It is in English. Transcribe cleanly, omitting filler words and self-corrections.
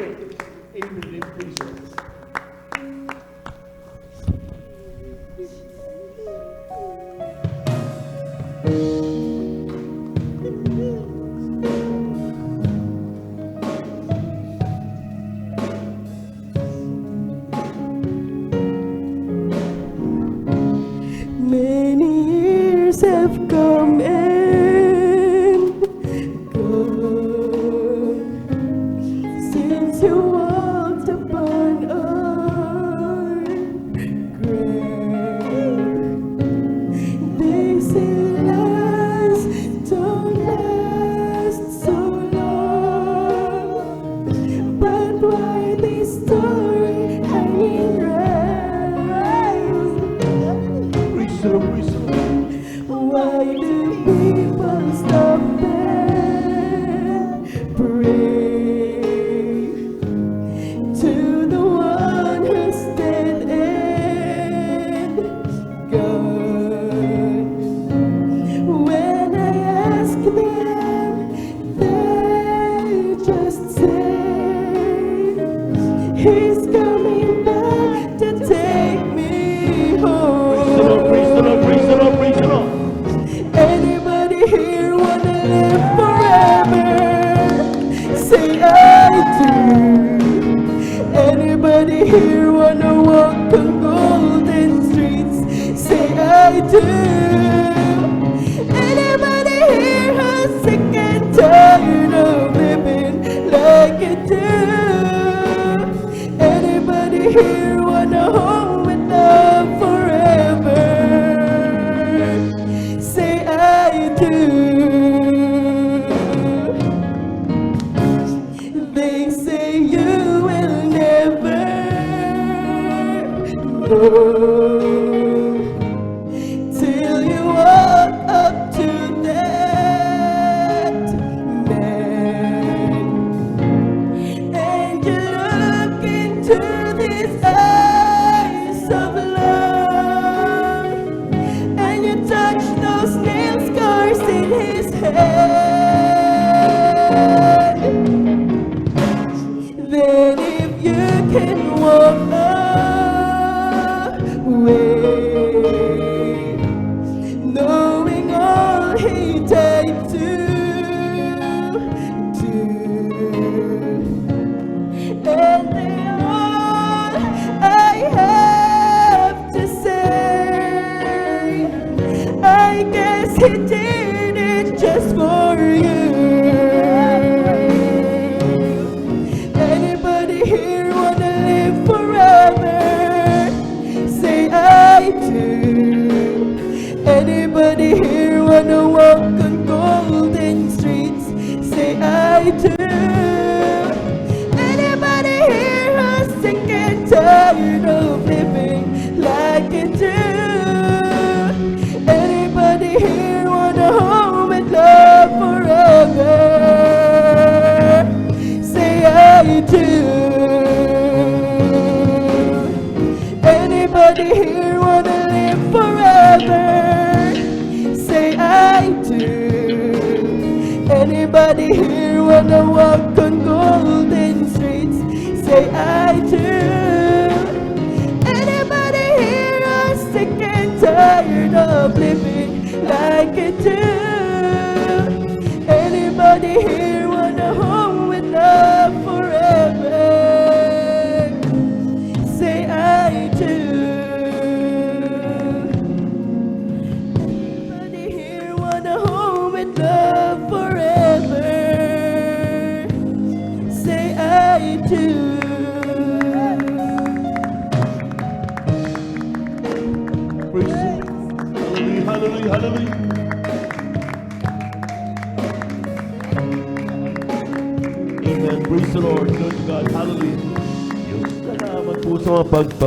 faith in the prisons. Many years have come and gone since you walked upon our ground. They say lives don't last so long, but why this story hanging round? Why do people stop and pray to the one who's dead and gone? When I ask them, they just say he's coming back to take me home. Praise the Lord, praise the Lord, praise the Lord. Anybody here wanna live forever? Say I do. Anybody here wanna walk on golden streets? Say I do. Anybody here who's sick and tired of living like you do? Anybody here wanna home with love forever? Say I do. They say you will never know till you walk up to that man and you look into these eyes of love and you touch those nail scars in his head. Then if you can walk away, knowing all he died to do, and they all I have to say, I guess he did it just for you. Anybody here wanna live forever? Say I do. Anybody here wanna walk on golden streets? Say I do. Anybody here who's sick and tired of living like you do? Anybody here wanna home with love forever? Say I do. Anybody here wanna live forever? Say I do. Anybody here wanna walk on golden streets? Say I do. Anybody here are sick and tired of living like you do? Anybody here wanna home with love forever? Say I do. Anybody here wanna home with love forever? Say I do. Praise the Lord. Hallelujah, hallelujah, hallelujah. Amen. Praise the Lord. Glory to God. Hallelujah. Salamat po sa mga